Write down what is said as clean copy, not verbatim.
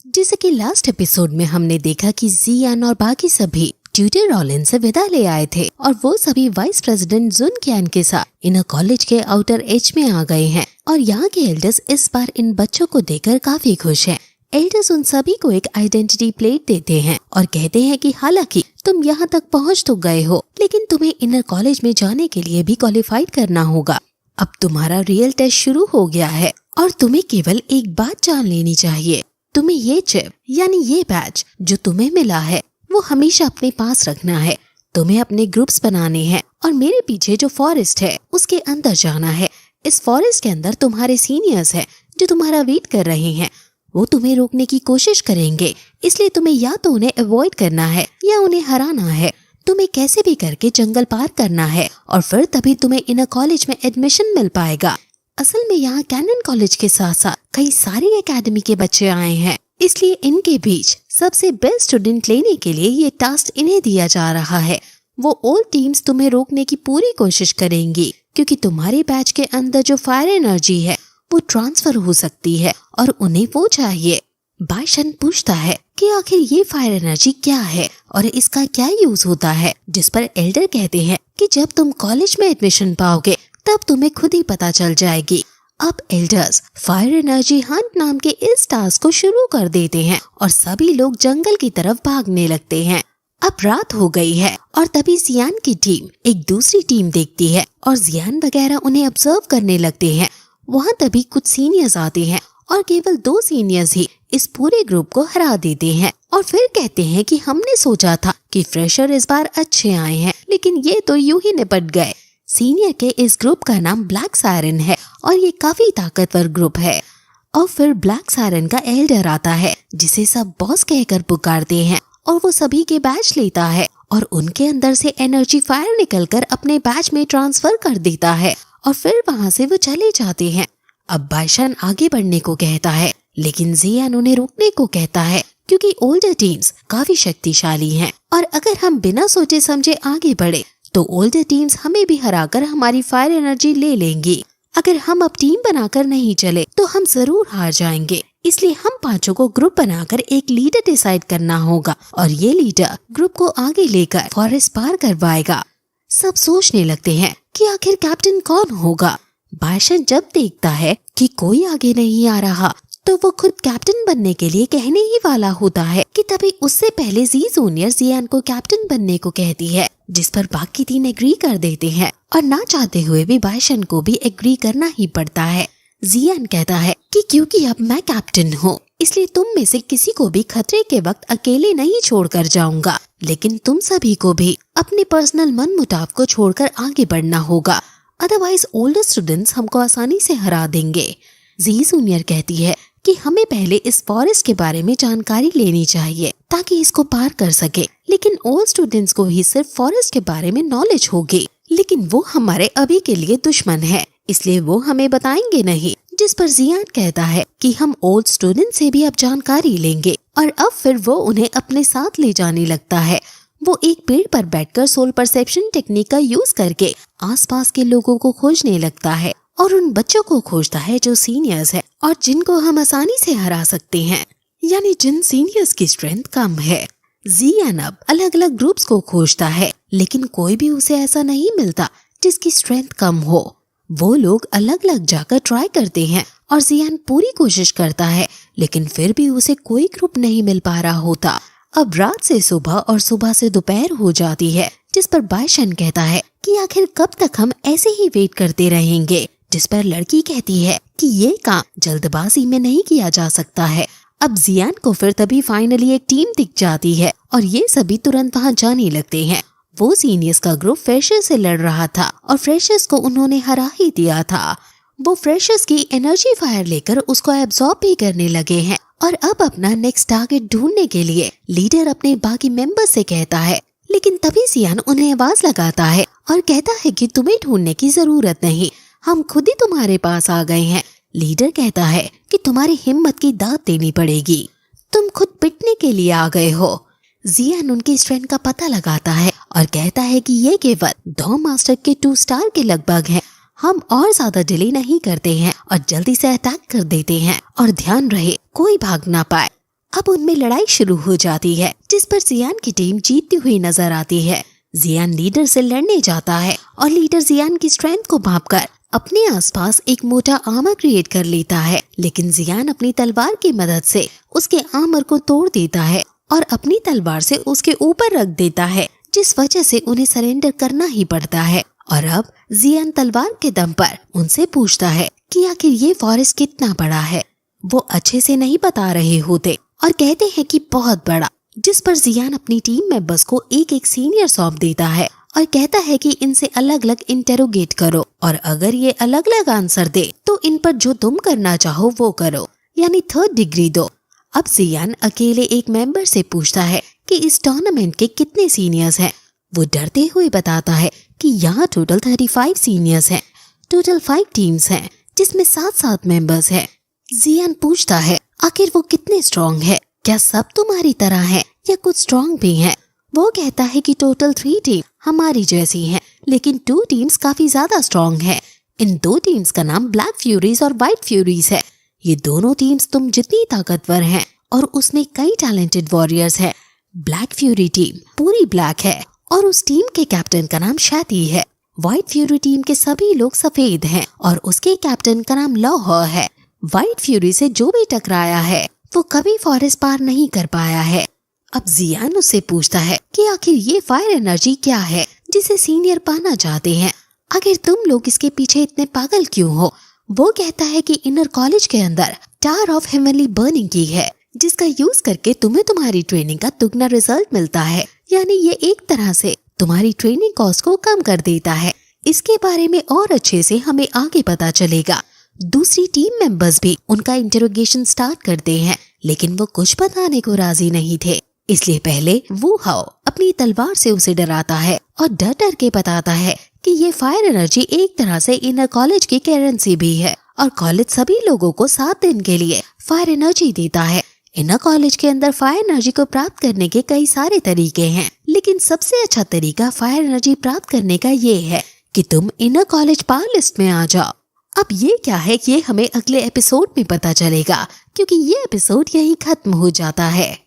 जैसे कि last episode में हमने देखा कि जियान और बाकी सभी ट्यूटर रॉलिन से विदा ले आए थे और वो सभी वाइस प्रेसिडेंट जुन क्यान के साथ इनर कॉलेज के आउटर एज में आ गए हैं और यहाँ के एल्डर्स इस बार इन बच्चों को देखकर काफी खुश हैं। एल्डर्स उन सभी को एक आइडेंटिटी प्लेट देते हैं और कहते हैं कि हालांकि तुम यहाँ तक पहुँच तो गए हो, लेकिन तुम्हें इनर कॉलेज में जाने के लिए भी क्वालिफाइड करना होगा। अब तुम्हारा रियल टेस्ट शुरू हो गया है और तुम्हें केवल एक बात जान लेनी चाहिए, तुम्हें ये चिप यानी ये बैच जो तुम्हें मिला है वो हमेशा अपने पास रखना है। तुम्हें अपने ग्रुप्स बनाने हैं और मेरे पीछे जो फॉरेस्ट है उसके अंदर जाना है। इस फॉरेस्ट के अंदर तुम्हारे सीनियर्स हैं जो तुम्हारा वेट कर रहे हैं। वो तुम्हें रोकने की कोशिश करेंगे, इसलिए तुम्हें या तो उन्हें अवॉइड करना है या उन्हें हराना है। तुम्हें कैसे भी करके जंगल पार करना है और फिर तभी तुम्हें इनर कॉलेज में एडमिशन मिल पाएगा। असल में यहाँ कैनन कॉलेज के साथ साथ कई सारी एकेडमी के बच्चे आए हैं, इसलिए इनके बीच सबसे बेस्ट स्टूडेंट लेने के लिए ये टास्क इन्हें दिया जा रहा है। वो ओल्ड टीम्स तुम्हें रोकने की पूरी कोशिश करेंगी क्योंकि तुम्हारे बैच के अंदर जो फायर एनर्जी है वो ट्रांसफर हो सकती है और उन्हें वो चाहिए। बाइशन पूछता है कि आखिर ये फायर एनर्जी क्या है और इसका क्या यूज होता है, जिस पर एल्डर कहते हैं कि जब तुम कॉलेज में एडमिशन पाओगे तब तुम्हें खुद ही पता चल जाएगी। अब एल्डर्स फायर एनर्जी हंट नाम के इस टास्क को शुरू कर देते हैं और सभी लोग जंगल की तरफ भागने लगते हैं। अब रात हो गई है और तभी जियान की टीम एक दूसरी टीम देखती है और जियान वगैरह उन्हें ऑब्जर्व करने लगते हैं। वहाँ तभी कुछ सीनियर्स आते हैं और केवल 2 सीनियर्स ही इस पूरे ग्रुप को हरा देते हैं और फिर कहते हैं कि हमने सोचा था कि फ्रेशर इस बार अच्छे आए हैं, लेकिन ये तो यूं ही निपट गए। सीनियर के इस ग्रुप का नाम ब्लैक सायरन है और ये काफी ताकतवर ग्रुप है। और फिर ब्लैक सायरन का एल्डर आता है जिसे सब बॉस कहकर पुकारते हैं और वो सभी के बैच लेता है और उनके अंदर से एनर्जी फायर निकलकर अपने बैच में ट्रांसफर कर देता है और फिर वहाँ से वो चले जाते हैं। अब बाइशन आगे बढ़ने को कहता है, लेकिन जियान उन्हें रोकने को कहता है क्योंकि ओल्डर टीम्स काफी शक्तिशाली हैं और अगर हम बिना सोचे समझे आगे बढ़े तो ओल्डर टीम्स हमें भी हराकर हमारी फायर एनर्जी ले लेंगी। अगर हम अब टीम बनाकर नहीं चले तो हम जरूर हार जाएंगे, इसलिए हम 5 को ग्रुप बनाकर एक लीडर डिसाइड करना होगा और ये लीडर ग्रुप को आगे लेकर फॉरेस्ट पार करवाएगा। सब सोचने लगते हैं कि आखिर कैप्टन कौन होगा। बाइशन जब देखता है कि कोई आगे नहीं आ रहा तो वो खुद कैप्टन बनने के लिए कहने ही वाला होता है कि तभी उससे पहले जी जूनियर जियान को कैप्टन बनने को कहती है, जिस पर बाकी 3 एग्री कर देते हैं और ना चाहते हुए भी बाइशन को भी एग्री करना ही पड़ता है। जियान कहता है कि क्योंकि अब मैं कैप्टन हूँ इसलिए तुम में से किसी को भी खतरे के वक्त अकेले नहीं छोड़कर जाऊंगा, लेकिन तुम सभी को भी अपने पर्सनल मनमुटाव को छोड़कर आगे बढ़ना होगा, अदरवाइज ओल्डर स्टूडेंट्स हमको आसानी से हरा देंगे। जी जूनियर कहती है कि हमें पहले इस फॉरेस्ट के बारे में जानकारी लेनी चाहिए ताकि इसको पार कर सके, लेकिन ओल्ड स्टूडेंट्स को ही सिर्फ फॉरेस्ट के बारे में नॉलेज होगी, लेकिन वो हमारे अभी के लिए दुश्मन है इसलिए वो हमें बताएंगे नहीं। जिस पर जियान कहता है कि हम ओल्ड स्टूडेंट से भी अब जानकारी लेंगे और अब फिर वो उन्हें अपने साथ ले जाने लगता है। वो एक पेड़ पर बैठकर सोल परसेप्शन टेक्निक का यूज करके आसपास के लोगों को खोजने लगता है और उन बच्चों को खोजता है जो सीनियर्स है और जिनको हम आसानी से हरा सकते हैं, यानी जिन सीनियर्स की स्ट्रेंथ कम है। जियान अब अलग अलग ग्रुप्स को खोजता है, लेकिन कोई भी उसे ऐसा नहीं मिलता जिसकी स्ट्रेंथ कम हो। वो लोग अलग अलग जाकर ट्राई करते हैं और जियान पूरी कोशिश करता है, लेकिन फिर भी उसे कोई ग्रुप नहीं मिल पा रहा होता। अब रात से सुबह और सुबह से दोपहर हो जाती है, जिस पर बाइशन कहता है कि आखिर कब तक हम ऐसे ही वेट करते रहेंगे, जिस पर लड़की कहती है कि ये काम जल्दबाजी में नहीं किया जा सकता है। अब जियान को फिर तभी फाइनली एक टीम दिख जाती है और ये सभी तुरंत वहाँ जाने लगते हैं। वो सीनियर्स का ग्रुप फ्रेशर्स से लड़ रहा था और फ्रेशर्स को उन्होंने हरा ही दिया था। वो फ्रेशर्स की एनर्जी फायर लेकर उसको एब्जॉर्ब भी करने लगे हैं और अब अपना नेक्स्ट टारगेट ढूंढने के लिए लीडर अपने बाकी मेंबर्स से कहता है, लेकिन तभी जियान उन्हें आवाज लगाता है और कहता है कि तुम्हें ढूंढने की जरूरत नहीं, हम खुद ही तुम्हारे पास आ गए हैं। लीडर कहता है कि तुम्हारी हिम्मत की दाद देनी पड़ेगी, तुम खुद पिटने के लिए आ गए हो। जियान उनकी स्ट्रेंथ का पता लगाता है और कहता है कि ये केवल 2 मास्टर के 2 स्टार के लगभग हैं। हम और ज्यादा डिले नहीं करते हैं और जल्दी से अटैक कर देते हैं और ध्यान रहे कोई भाग ना पाए। अब उनमें लड़ाई शुरू हो जाती है, जिस पर जियान की टीम जीतती हुई नजर आती है। जियान लीडर से लड़ने जाता है और लीडर जियान की स्ट्रेंथ को भांपकर अपने आसपास एक मोटा आर्मर क्रिएट कर लेता है, लेकिन जियान अपनी तलवार की मदद से उसके आर्मर को तोड़ देता है और अपनी तलवार से उसके ऊपर रख देता है, जिस वजह से उन्हें सरेंडर करना ही पड़ता है। और अब जियान तलवार के दम पर उनसे पूछता है कि आखिर ये फॉरेस्ट कितना बड़ा है। वो अच्छे से नहीं बता रहे होते और कहते हैं कि बहुत बड़ा, जिस पर जियान अपनी टीम मेंबर्स को एक एक सीनियर सौंप देता है और कहता है कि इनसे अलग अलग इंटेरोगेट करो और अगर ये अलग अलग आंसर दे तो इन पर जो तुम करना चाहो वो करो, यानी 3rd डिग्री दो। अब जियान अकेले एक मेंबर से पूछता है कि इस टूर्नामेंट के कितने सीनियर्स हैं। वो डरते हुए बताता है कि यहाँ टोटल 35 सीनियर्स हैं। टोटल 5 टीम्स हैं जिसमें 7 मेंबर्स हैं। जियान पूछता है आखिर वो कितने स्ट्रॉन्ग है, क्या सब तुम्हारी तरह है या कुछ स्ट्रॉन्ग भी हैं? वो कहता है कि टोटल 3 टीम हमारी जैसी हैं, लेकिन 2 टीम्स काफी ज्यादा स्ट्रॉन्ग हैं। इन 2 टीम्स का नाम ब्लैक फ्यूरीज और व्हाइट फ्यूरीज है। ये दोनों टीम्स तुम जितनी ताकतवर हैं और उसमें कई टैलेंटेड वॉरियर्स हैं। ब्लैक फ्यूरी टीम पूरी ब्लैक है और उस टीम के कैप्टन का नाम शैती है। व्हाइट फ्यूरी टीम के सभी लोग सफेद हैं और उसके कैप्टन का नाम लौह है। व्हाइट फ्यूरी से जो भी टकराया है वो कभी फॉरेस्ट पार नहीं कर पाया है। अब जियान उससे पूछता है कि आखिर ये फायर एनर्जी क्या है जिसे सीनियर पाना चाहते हैं, आखिर तुम लोग इसके पीछे इतने पागल क्यों हो? वो कहता है कि इनर कॉलेज के अंदर टावर ऑफ हेवनली बर्निंग की है, जिसका यूज करके तुम्हें तुम्हारी ट्रेनिंग का दुगना रिजल्ट मिलता है, यानी ये एक तरह से तुम्हारी ट्रेनिंग कॉस्ट को कम कर देता है। इसके बारे में और अच्छे से हमें आगे पता चलेगा। दूसरी टीम मेंबर्स भी उनका इंटरोगेशन स्टार्ट करते हैं, लेकिन वो कुछ बताने को राजी नहीं थे। इसलिए पहले वू हाओ अपनी तलवार से उसे डराता है और डर डर के बताता है कि ये फायर एनर्जी एक तरह से इनर कॉलेज की करेंसी भी है और कॉलेज सभी लोगों को 7 दिन के लिए फायर एनर्जी देता है। इनर कॉलेज के अंदर फायर एनर्जी को प्राप्त करने के कई सारे तरीके हैं, लेकिन सबसे अच्छा तरीका फायर एनर्जी प्राप्त करने का ये है कि तुम इनर कॉलेज पावर लिस्ट में आ जाओ। अब ये क्या है ये हमें अगले एपिसोड में पता चलेगा, क्योंकि ये एपिसोड यहीं खत्म हो जाता है।